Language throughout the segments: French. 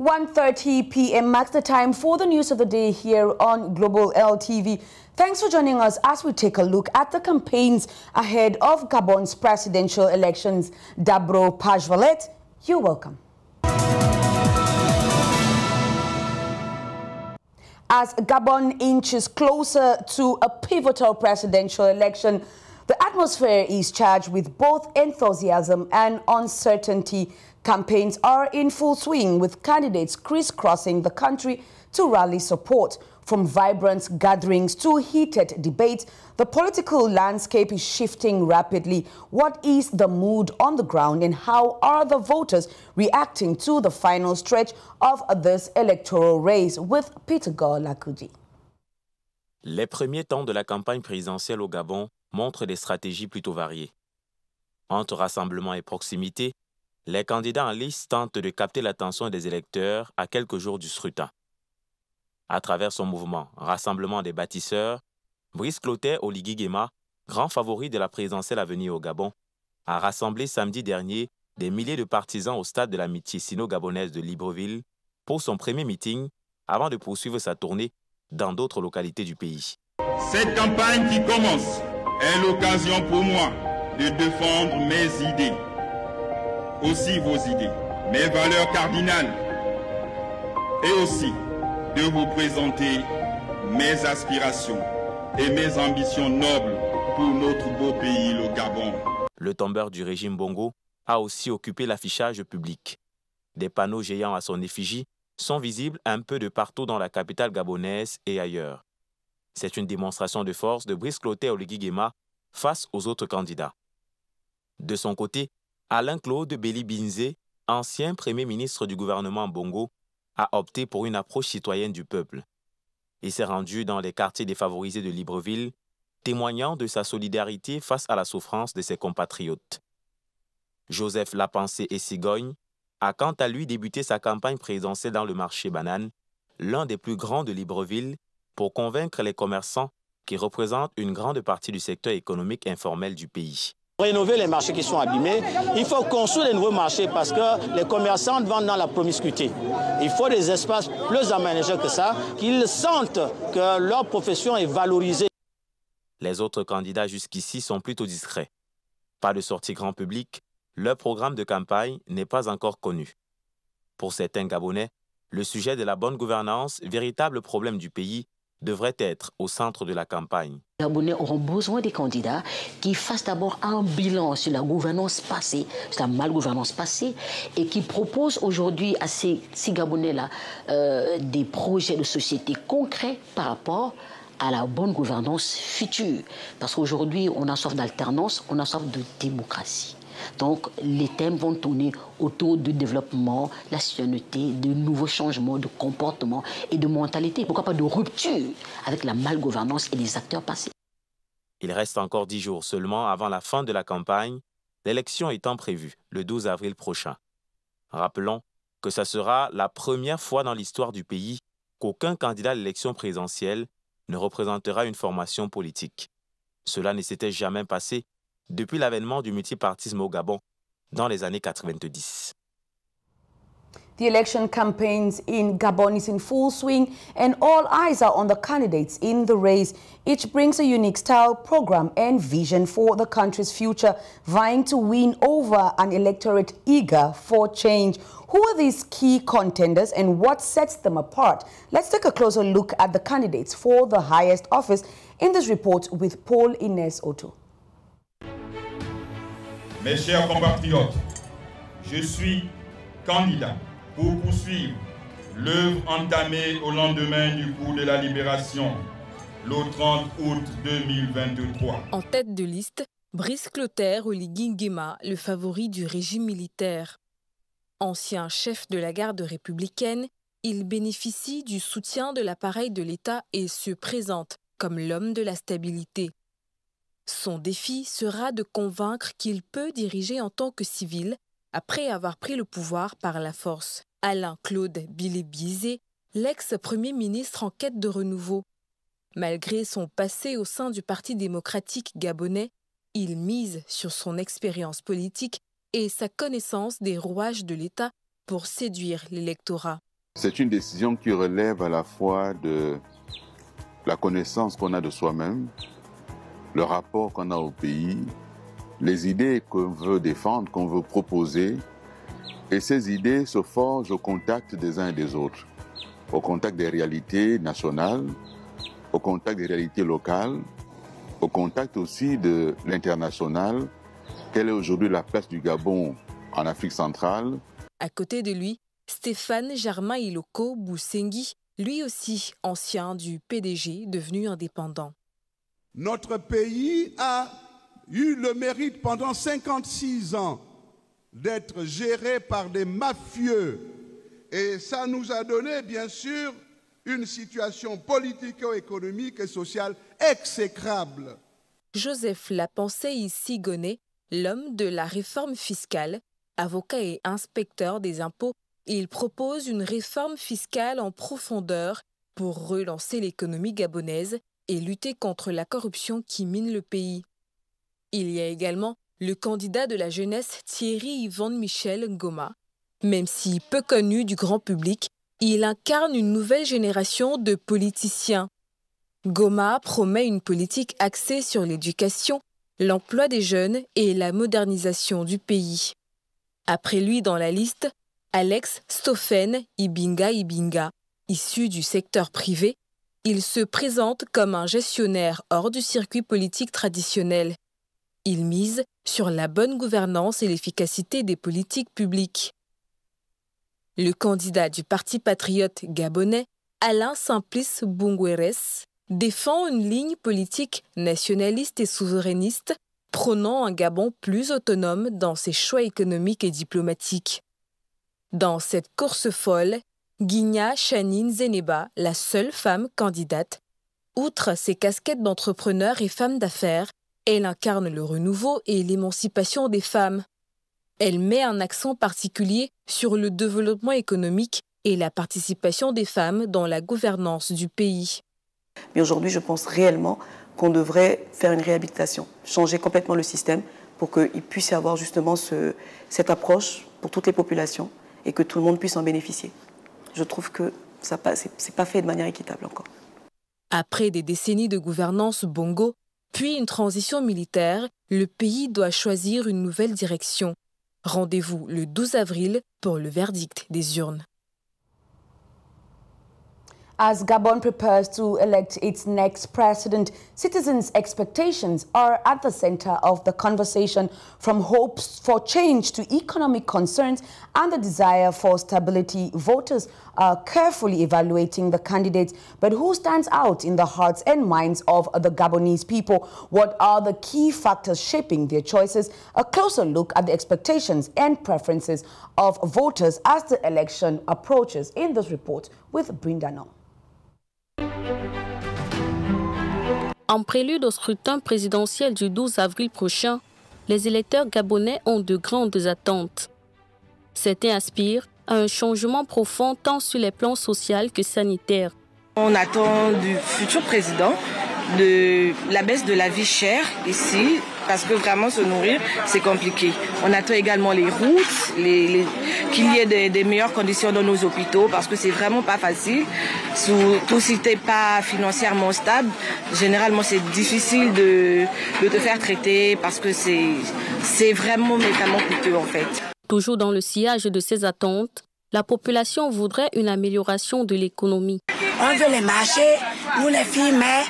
1:30 p.m. marks the time for the news of the day here on Global LTV. Thanks for joining us as we take a look at the campaigns ahead of Gabon's presidential elections. Dabro Pajvalet, you're welcome. As Gabon inches closer to a pivotal presidential election, the atmosphere is charged with both enthusiasm and uncertainty. Campaigns are in full swing, with candidates crisscrossing the country to rally support. From vibrant gatherings to heated debates, the political landscape is shifting rapidly. What is the mood on the ground, and how are the voters reacting to the final stretch of this electoral race? With Peter Lakuji. Les premiers temps de la campagne présidentielle au Gabon montrent des stratégies plutôt variées. Entre rassemblement et proximité, les candidats en lice tentent de capter l'attention des électeurs à quelques jours du scrutin. À travers son mouvement Rassemblement des bâtisseurs, Brice Clotaire Oligui Nguema, grand favori de la présidentielle à venir au Gabon, a rassemblé samedi dernier des milliers de partisans au stade de l'amitié sino-gabonaise de Libreville pour son premier meeting avant de poursuivre sa tournée dans d'autres localités du pays. Cette campagne qui commence est l'occasion pour moi de défendre mes idées, aussi vos idées, mes valeurs cardinales, et aussi de vous présenter mes aspirations et mes ambitions nobles pour notre beau pays, le Gabon. Le tombeur du régime Bongo a aussi occupé l'affichage public. Des panneaux géants à son effigie sont visibles un peu de partout dans la capitale gabonaise et ailleurs. C'est une démonstration de force de Brice Clotaire Oligui Nguema face aux autres candidats. De son côté, Alain-Claude Béli-Binzé, ancien Premier ministre du gouvernement Bongo, a opté pour une approche citoyenne du peuple. Il s'est rendu dans les quartiers défavorisés de Libreville, témoignant de sa solidarité face à la souffrance de ses compatriotes. Joseph Lapensé Essigogne a quant à lui débuté sa campagne présidentielle dans le marché Banane, l'un des plus grands de Libreville, pour convaincre les commerçants qui représentent une grande partie du secteur économique informel du pays. Rénover les marchés qui sont abîmés, il faut construire des nouveaux marchés parce que les commerçants vendent dans la promiscuité. Il faut des espaces plus aménagés que ça, qu'ils sentent que leur profession est valorisée. Les autres candidats jusqu'ici sont plutôt discrets. Pas de sortie grand public, leur programme de campagne n'est pas encore connu. Pour certains Gabonais, le sujet de la bonne gouvernance, véritable problème du pays, devrait être au centre de la campagne. Les Gabonais auront besoin des candidats qui fassent d'abord un bilan sur la gouvernance passée, sur la malgouvernance passée, et qui proposent aujourd'hui à ces Gabonais-là des projets de société concrets par rapport à la bonne gouvernance future. Parce qu'aujourd'hui, on a soif d'alternance, on a soif de démocratie. Donc, les thèmes vont tourner autour du développement, la citoyenneté, de nouveaux changements de comportement et de mentalité. Pourquoi pas de rupture avec la malgouvernance et les acteurs passés. Il reste encore 10 jours seulement avant la fin de la campagne, l'élection étant prévue le 12 avril prochain. Rappelons que ce sera la première fois dans l'histoire du pays qu'aucun candidat à l'élection présidentielle ne représentera une formation politique. Cela ne s'était jamais passé depuis l'avènement du multipartisme au Gabon dans les années 90. The election campaigns in Gabon is in full swing, and all eyes are on the candidates in the race. Each brings a unique style, program and vision for the country's future, vying to win over an electorate eager for change. Who are these key contenders and what sets them apart? Let's take a closer look at the candidates for the highest office in this report with Paul Ines Otto. Mes chers compatriotes, je suis candidat pour poursuivre l'œuvre entamée au lendemain du coup de la libération, le 30 août 2023. En tête de liste, Brice Clotaire Oligui Nguema, le favori du régime militaire. Ancien chef de la garde républicaine, il bénéficie du soutien de l'appareil de l'État et se présente comme l'homme de la stabilité. Son défi sera de convaincre qu'il peut diriger en tant que civil après avoir pris le pouvoir par la force. Alain-Claude Béli-Binzé, l'ex-premier ministre en quête de renouveau. Malgré son passé au sein du Parti démocratique gabonais, il mise sur son expérience politique et sa connaissance des rouages de l'État pour séduire l'électorat. C'est une décision qui relève à la fois de la connaissance qu'on a de soi-même, le rapport qu'on a au pays, les idées qu'on veut défendre, qu'on veut proposer. Et ces idées se forgent au contact des uns et des autres, au contact des réalités nationales, au contact des réalités locales, au contact aussi de l'international. Quelle est aujourd'hui la place du Gabon en Afrique centrale? À côté de lui, Stéphane Germain Iloko Boussengi, lui aussi ancien du PDG devenu indépendant. Notre pays a eu le mérite pendant 56 ans d'être géré par des mafieux. Et ça nous a donné, bien sûr, une situation politico-économique et sociale exécrable. Joseph Lapensée Sigoné, l'homme de la réforme fiscale, avocat et inspecteur des impôts, il propose une réforme fiscale en profondeur pour relancer l'économie gabonaise et lutter contre la corruption qui mine le pays. Il y a également le candidat de la jeunesse Thierry Yvonne Michel Ngoma. Même si peu connu du grand public, il incarne une nouvelle génération de politiciens. Ngoma promet une politique axée sur l'éducation, l'emploi des jeunes et la modernisation du pays. Après lui dans la liste, Alex Stoffen Ibinga, issu du secteur privé, il se présente comme un gestionnaire hors du circuit politique traditionnel. Il mise sur la bonne gouvernance et l'efficacité des politiques publiques. Le candidat du Parti patriote gabonais, Alain Simplice Bungweres, défend une ligne politique nationaliste et souverainiste, prônant un Gabon plus autonome dans ses choix économiques et diplomatiques. Dans cette course folle, Guigna Chanine Zeneba, la seule femme candidate, outre ses casquettes d'entrepreneur et femme d'affaires, elle incarne le renouveau et l'émancipation des femmes. Elle met un accent particulier sur le développement économique et la participation des femmes dans la gouvernance du pays. Mais aujourd'hui, je pense réellement qu'on devrait faire une réhabilitation, changer complètement le système pour qu'il puisse y avoir justement cette approche pour toutes les populations et que tout le monde puisse en bénéficier. Je trouve que ce n'est pas fait de manière équitable encore. Après des décennies de gouvernance bongo, puis une transition militaire, le pays doit choisir une nouvelle direction. Rendez-vous le 12 avril pour le verdict des urnes. As Gabon prepares to elect its next president, citizens' expectations are at the center of the conversation, from hopes for change to economic concerns and the desire for stability. Voters are carefully evaluating the candidates, but who stands out in the hearts and minds of the Gabonese people? What are the key factors shaping their choices? A closer look at the expectations and preferences of voters as the election approaches in this report with Brinda No. En prélude au scrutin présidentiel du 12 avril prochain, les électeurs gabonais ont de grandes attentes. Certains aspirent à un changement profond tant sur les plans social que sanitaire. On attend du futur président de la baisse de la vie chère ici, parce que vraiment se nourrir, c'est compliqué. On attend également les routes, qu'il y ait des meilleures conditions dans nos hôpitaux, parce que c'est vraiment pas facile. Surtout si tu n'es pas financièrement stable, généralement c'est difficile de te faire traiter, parce que c'est vraiment coûteux en fait. Toujours dans le sillage de ces attentes, la population voudrait une amélioration de l'économie. On veut les marchés, nous les filles, mais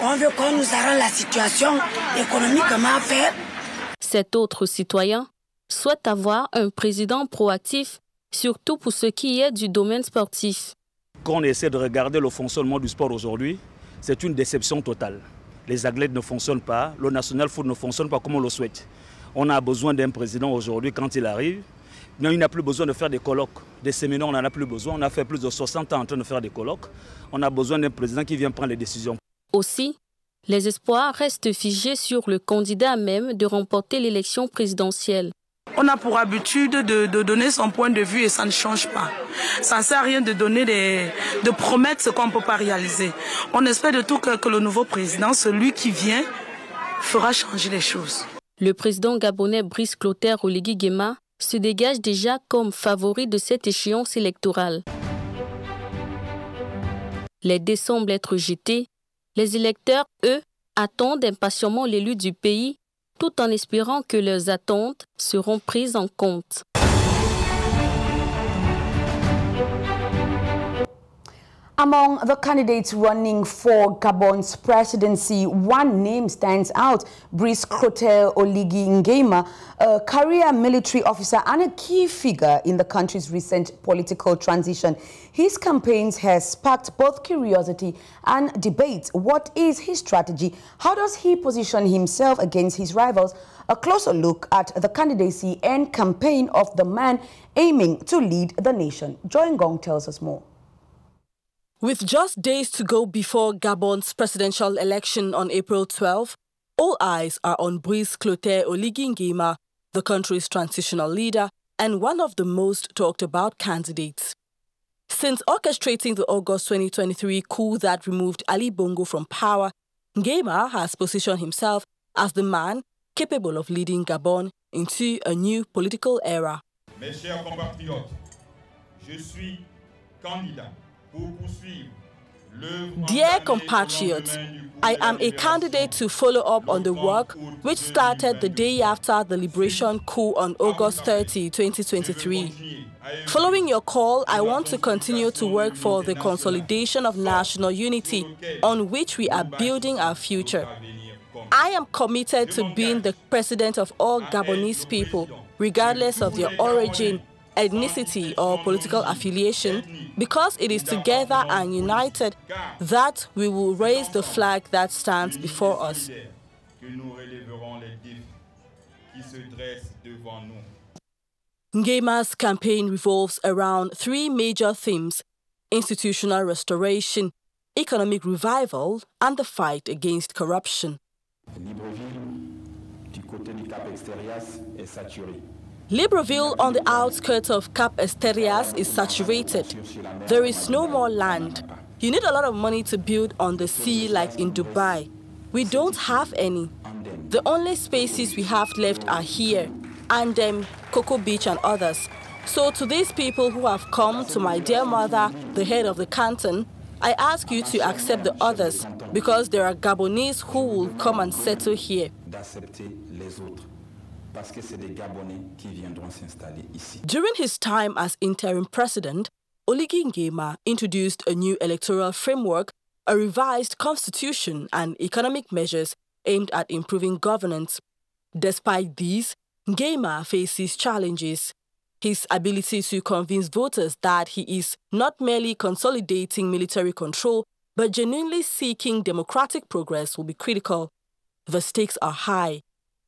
on veut qu'on nous arrange la situation économiquement faire. Cet autre citoyen souhaite avoir un président proactif, surtout pour ce qui est du domaine sportif. Quand on essaie de regarder le fonctionnement du sport aujourd'hui, c'est une déception totale. Les athlètes ne fonctionnent pas, le national foot ne fonctionne pas comme on le souhaite. On a besoin d'un président aujourd'hui quand il arrive. Il n'a plus besoin de faire des colloques, des séminaires, on n'en a plus besoin. On a fait plus de 60 ans en train de faire des colloques. On a besoin d'un président qui vient prendre les décisions. Aussi, les espoirs restent figés sur le candidat même de remporter l'élection présidentielle. On a pour habitude de donner son point de vue et ça ne change pas. Ça ne sert à rien de donner de promettre ce qu'on ne peut pas réaliser. On espère de tout que le nouveau président, celui qui vient, fera changer les choses. Le président gabonais Brice Clotaire Oligui Nguema se dégage déjà comme favori de cette échéance électorale. Les dés semblent être jetés. Les électeurs, eux, attendent impatiemment l'élu du pays, tout en espérant que leurs attentes seront prises en compte. Among the candidates running for Gabon's presidency, one name stands out: Brice Clotaire Oligui Nguema, a career military officer and a key figure in the country's recent political transition. His campaigns has sparked both curiosity and debate. What is his strategy? How does he position himself against his rivals? A closer look at the candidacy and campaign of the man aiming to lead the nation. Joy Ngong tells us more. With just days to go before Gabon's presidential election on April 12, all eyes are on Brice Clotaire Oligui Nguema, the country's transitional leader and one of the most talked about candidates. Since orchestrating the August 2023 coup that removed Ali Bongo from power, Nguema has positioned himself as the man capable of leading Gabon into a new political era. Mes chers compatriotes, je suis candidat. Dear compatriots, I am a candidate to follow up on the work which started the day after the liberation coup on August 30, 2023. Following your call, I want to continue to work for the consolidation of national unity on which we are building our future. I am committed to being the president of all Gabonese people, regardless of their origin, ethnicity or political affiliation, because it is together and united that we will raise the flag that stands before us. Nguema's campaign revolves around three major themes: institutional restoration, economic revival, and the fight against corruption. Libreville, on the outskirts of Cap Esterias, is saturated. There is no more land. You need a lot of money to build on the sea like in Dubai. We don't have any. The only spaces we have left are here, Andem, Cocoa Beach and others. So to these people who have come, to my dear mother, the head of the canton, I ask you to accept the others, because there are Gabonese who will come and settle here. During his time as interim president, Oligui Nguema introduced a new electoral framework, a revised constitution, and economic measures aimed at improving governance. Despite these, Nguema faces challenges. His ability to convince voters that he is not merely consolidating military control, but genuinely seeking democratic progress will be critical. The stakes are high.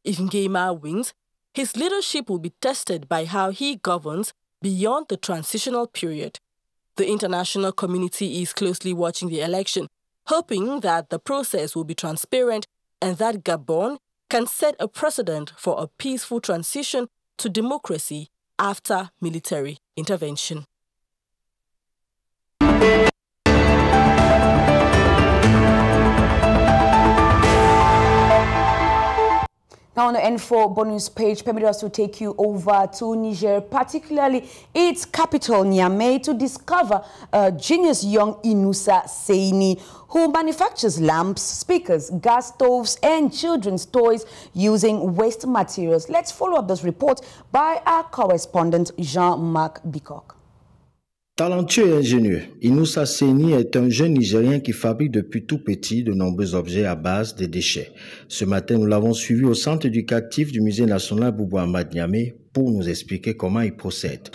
If Nguema wins, his leadership will be tested by how he governs beyond the transitional period. The international community is closely watching the election, hoping that the process will be transparent and that Gabon can set a precedent for a peaceful transition to democracy after military intervention. Now on the N4 bonus page, permit us to take you over to Niger, particularly its capital, Niamey, to discover a genius young Inoussa Seyni, who manufactures lamps, speakers, gas stoves, and children's toys using waste materials. Let's follow up this report by our correspondent Jean-Marc Bicoq. Talentueux et ingénieux, Inoussa Seyni est un jeune Nigérien qui fabrique depuis tout petit de nombreux objets à base de déchets. Ce matin, nous l'avons suivi au centre éducatif du Musée national Boubou Ahmad Niamey pour nous expliquer comment il procède.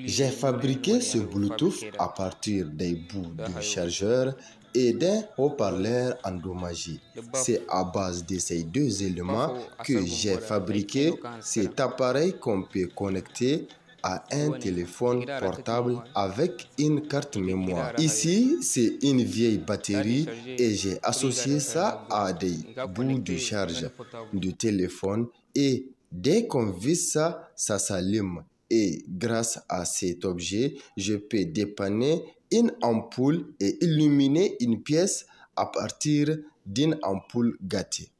J'ai fabriqué ce Bluetooth à partir des bouts du chargeur et d'un haut-parleur endommagé. C'est à base de ces deux éléments que j'ai fabriqué cet appareil qu'on peut connecter à un téléphone portable avec une carte mémoire. Ici, c'est une vieille batterie et j'ai associé ça à des bouts de charge du téléphone et dès qu'on visse ça, ça s'allume. Et grâce à cet objet, je peux dépanner une ampoule et illuminer une pièce à partir d'une ampoule gâtée.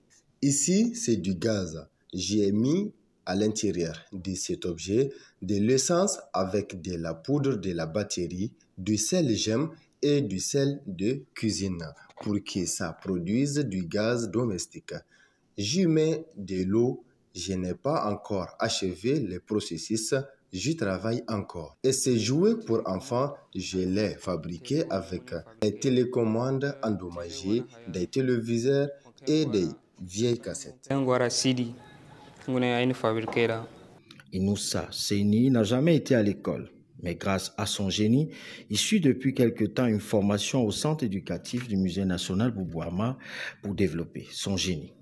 Ici, c'est du gaz. J'ai mis À l'intérieur de cet objet, de l'essence avec de la poudre de la batterie, du sel gemme et du sel de cuisine pour que ça produise du gaz domestique. J'y mets de l'eau. Je n'ai pas encore achevé le processus, j'y travaille encore. Et ces jouets pour enfants, je les fabriqué avec des télécommandes endommagées, des téléviseurs et des vieilles cassettes. Inoussa Seni n'a jamais été à l'école, mais grâce à son génie, il suit depuis quelque temps une formation au centre éducatif du Musée national Boubouama pour développer son génie.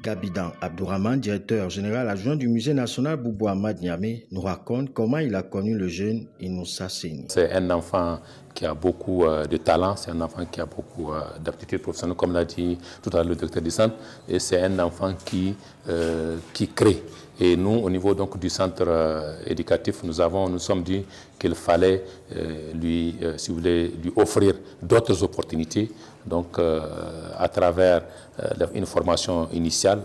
Gabidan Abdourahman, directeur général adjoint du Musée national Boubouama de Niamey, nous raconte comment il a connu le jeune Inoussa Seni. C'est un enfant qui a beaucoup de talent, c'est un enfant qui a beaucoup d'aptitudes professionnelles, comme l'a dit tout à l'heure le directeur du centre, et c'est un enfant qui crée. Et nous, au niveau donc du centre éducatif, nous sommes dit qu'il fallait lui offrir d'autres opportunités, donc à travers une formation initiale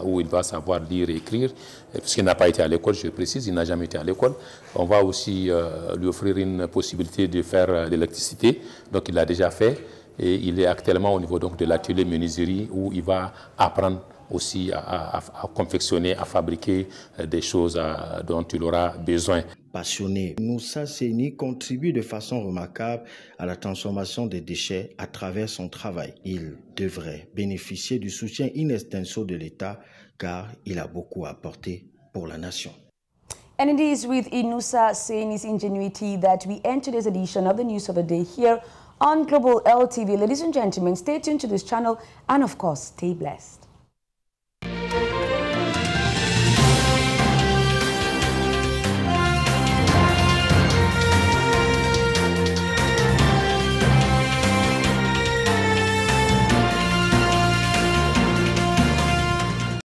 où il va savoir lire et écrire, puisqu'il n'a pas été à l'école, je précise, il n'a jamais été à l'école. On va aussi lui offrir une possibilité de faire de l'électricité, donc il l'a déjà fait, et il est actuellement au niveau donc de l'atelier menuiserie où il va apprendre aussi à confectionner, à fabriquer des choses dont il aura besoin. Passionné, Inoussa Seni contribue de façon remarquable à la transformation des déchets à travers son travail. Il devrait bénéficier du soutien in extenso de l'État car il a beaucoup apporté pour la nation. And it is with Inoussa Seni's ingenuity that we end today's edition of the News of the Day here on Global LTV. Ladies and gentlemen, stay tuned to this channel and of course, stay blessed.